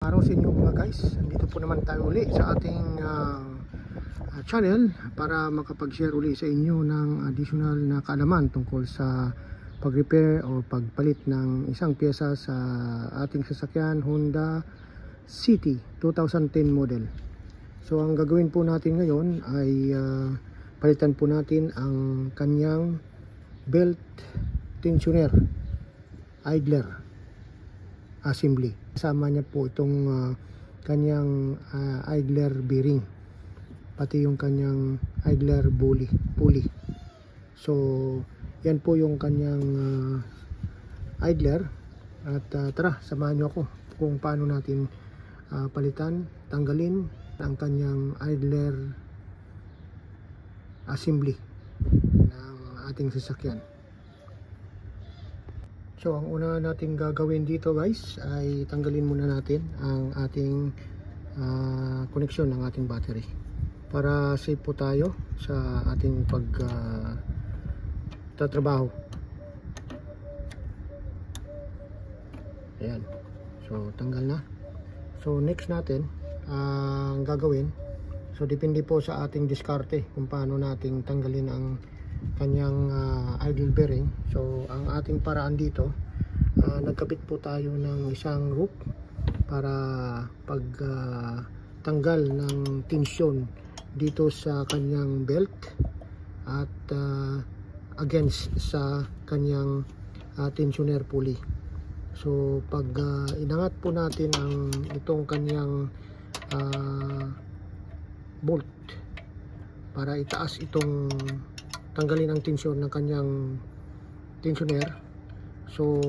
araw sa inyo mga guys. Nandito po naman tayo uli sa ating channel para makapag-share uli sa inyo ng additional na kaalaman tungkol sa pag-repair o pagpalit ng isang pyesa sa ating sasakyan Honda City 2010 model. So ang gagawin po natin ngayon ay palitan po natin ang kanyang belt tensioner idler assembly. Kasama niya po itong kanyang idler bearing, pati yung kanyang idler pulley. So yan po yung kanyang idler at tara, samahan niyo ako kung paano natin palitan, tanggalin ang kanyang idler assembly ng ating sasakyan. So ang una natin gagawin dito guys ay tanggalin muna natin ang ating koneksyon ng ating battery para safe po tayo sa ating tatrabaho. Ayan, so tanggal na. So next natin ang gagawin, so depende po sa ating diskarte kung paano natin tanggalin ang kanyang idle bearing. So ang ating paraan dito, nagkabit po tayo ng isang hook para pag tanggal ng tensyon dito sa kanyang belt at against sa kanyang tensioner pulley. So pag inangat po natin ang itong kanyang bolt para itaas itong tanggalin ang tensyon ng kanyang tensioner, so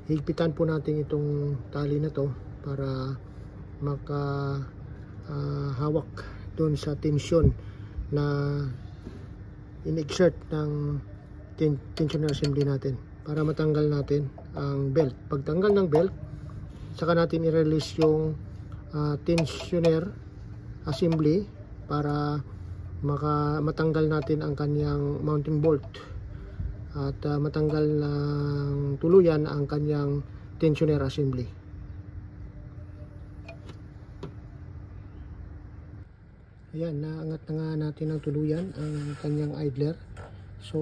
higpitan po natin itong tali na to para hawak doon sa tensyon na in-exert ng tensioner assembly natin para matanggal natin ang belt. Pagtanggal ng belt, saka natin i-release yung tensioner assembly para matanggal natin ang kanyang mounting bolt at matanggal ng tuluyan ang kanyang tensioner assembly. Ayan, naangat na nga natin ng tuluyan ang kanyang idler. So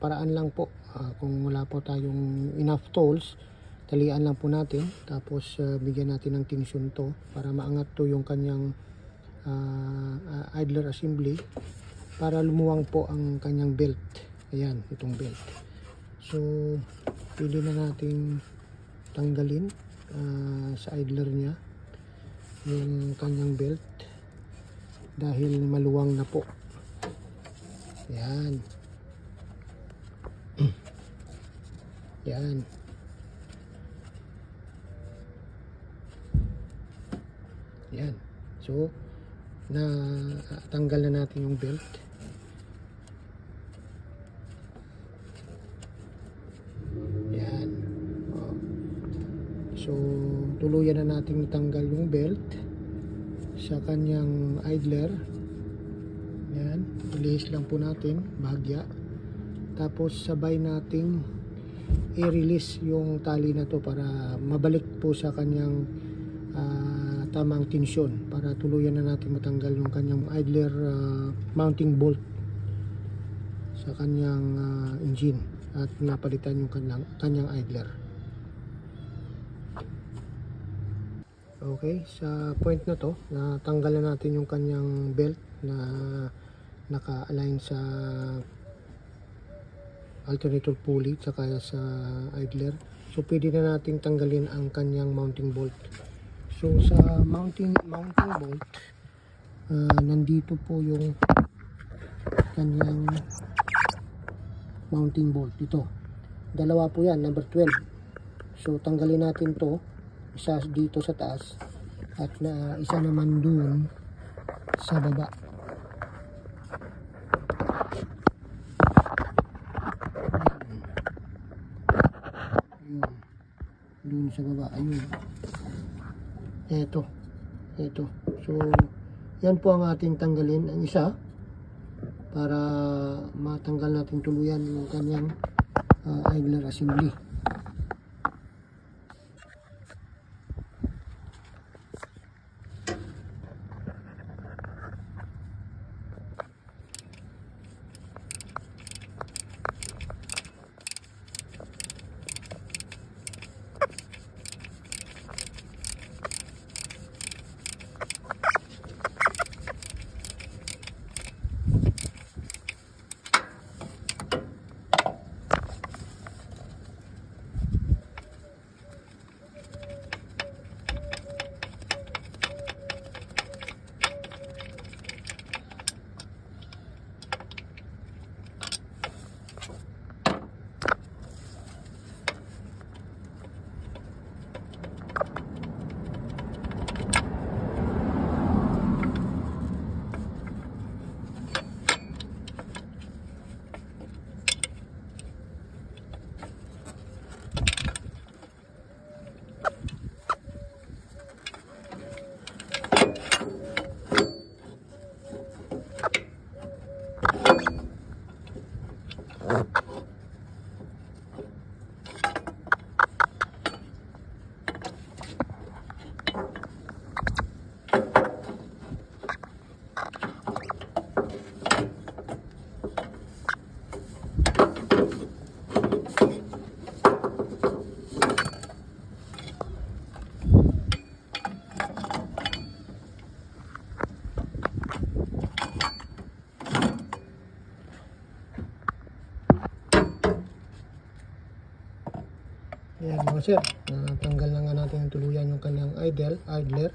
paraan lang po, kung wala po tayong enough tools, talian lang po natin, tapos bigyan natin ng tension to para maangat to yung kanyang idler assembly para lumuwang po ang kanyang belt. Ayan, itong belt. So pwede na natin tanggalin sa idler niya yung kanyang belt dahil maluwang na po. Ayan. Yan. Yan. So tanggal na natin yung belt. Yan. So tuluyan na natin natanggal yung belt sa kanyang idler. Yan, ilihis lang po natin bahagya, tapos sabay nating i-release yung tali na to para mabalik po sa kanyang tamang tensyon para tuluyan na natin matanggal yung kanyang idler mounting bolt sa kanyang engine at napalitan yung kanyang idler. Okay, sa point na to, natanggal na natin yung kanyang belt na naka-align sa alternator pulley tsaka sa idler. So pwede na natin tanggalin ang kanyang mounting bolt. So sa mounting bolt, nandito po yung kanyang mounting bolt. Ito, dalawa po yan, number 12. So tanggalin natin to, isa dito sa taas at isa naman dun sa baba. Dun sa baba, ayun. Eto. So yan po ang ating tanggalin, ang isa, para matanggal natin tuluyan yung kanyang idler assembly. mga sir, tanggal na nga natin tuluyan yung kanyang idler.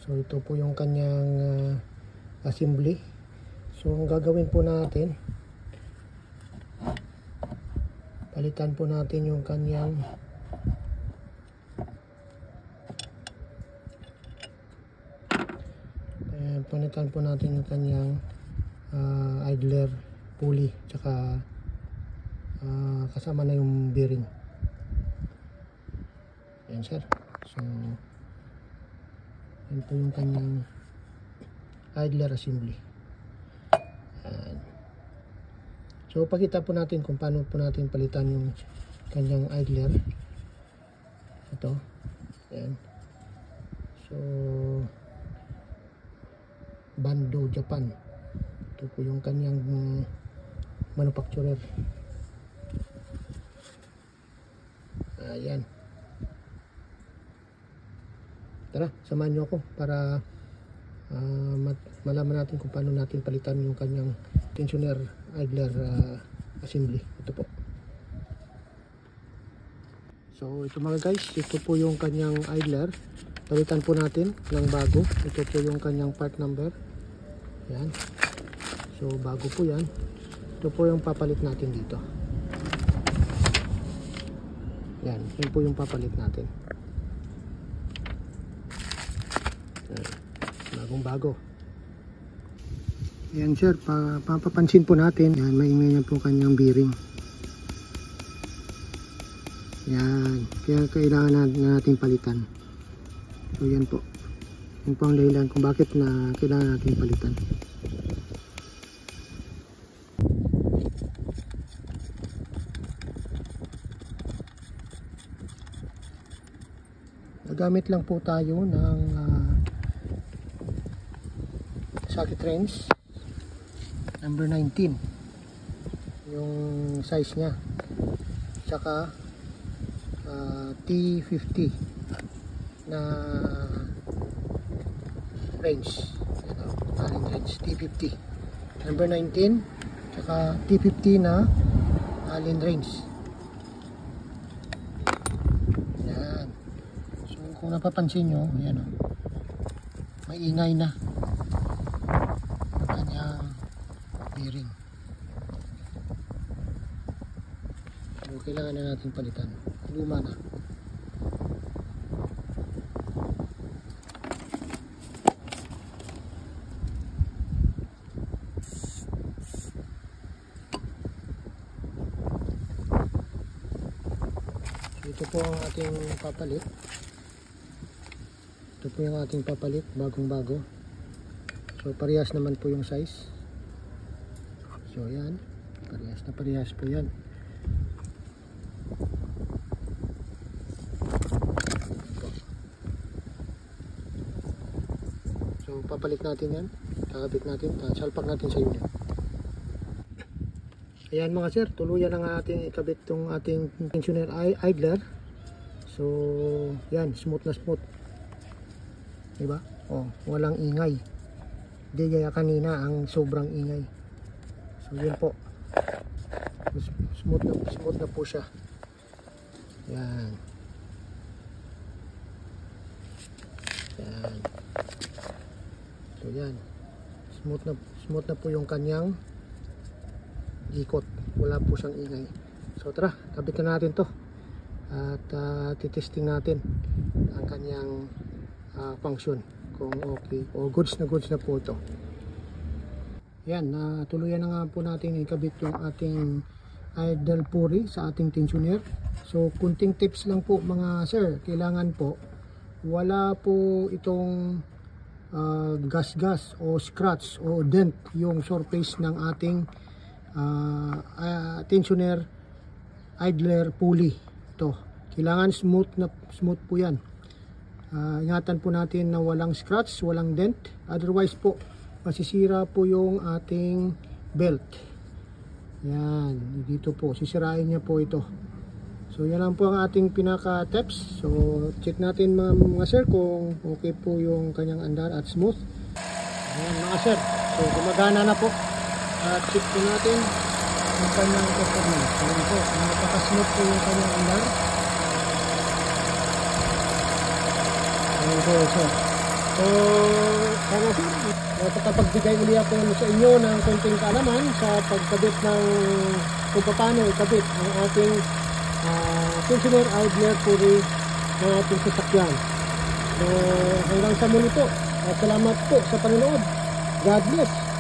So ito po yung kanyang assembly. So ang gagawin po natin, palitan po natin yung kanyang idler pulley, tsaka kasama na yung bearing. Yan sir. So yan po yung kanyang idler assembly. So pakita po natin kung paano po natin palitan yung kanyang idler. Ito. Yan. So Bando, Japan. Ito po yung kanyang manufacturer. Ayan. Tara, samahan nyo ako para malaman natin kung paano natin palitan yung kanyang tensioner idler assembly. Ito po. So ito mga guys, ito po yung kanyang idler. Palitan po natin ng bago. Ito po yung kanyang part number. Yan. So bago po yan. Ito po yung papalit natin dito. Yan. Yan po yung papalit natin. Yan. Bagong bago. Yan sir, papapansin po natin, yan, maingay na po kanyang bearing. Yan, kaya kailangan na natin palitan. So yan po. Yan po ang dahilan kung bakit na kailangan natin palitan. Nagamit lang po tayo ng socket wrench number 19 yung size nya, tsaka T50 na wrench, Allen wrench T50 number 19, tsaka T50 na Allen wrench. Yan. So kung napapansin nyo, yan o, maingay na kanyang bearing. So kailangan na natin palitan. Luma na. So ito po ang ating papalit. Ito po yung ating papalit, bagong bago. So parehas naman po yung size. So yan, parehas po yan. So papalit natin yan, kakabit natin, salpak natin sa unit. Ayan mga sir, tuluyan na nga ating ikabit tong ating tensioner idler. So yan, smooth na smooth, diba? Oh, walang ingay. Hindi gaya kanina ang sobrang ingay. So yun po, smooth na po siya. Yan. Yan. So yan, smooth na po yung kanyang ikot, wala po siyang ingay. So tara, kabit na natin to at titesting natin ang kanyang function, kung okay o goods na po ito. Yan, tuluyan na nga po natin ikabit yung ating idler pulley sa ating tensioner. So kunting tips lang po mga sir, kailangan po wala po itong gas o scratch o dent yung surface ng ating tensioner idler pulley. Ito, kailangan smooth po yan. Ingatan po natin na walang scratch, walang dent, otherwise po masisira po yung ating belt. Yan, dito po sisirain niya po ito. So yan lang po ang ating pinaka tips. So check natin mga sir kung okay po yung kanyang andar at smooth. Ayan mga sir, so gumagana na po. At check po natin ang kanyang performance. Ayan po, napaka-smooth po yung kanyang andar. Okay, sir. So, sana sir, nakakapagbigay uli ako sa inyo ng konting kaalaman sa pagkabit ng kung paano ikabit ang ating tensioner out mercury ng ating sasakyan. So, hanggang sa muli po. At salamat po sa panonood. God bless.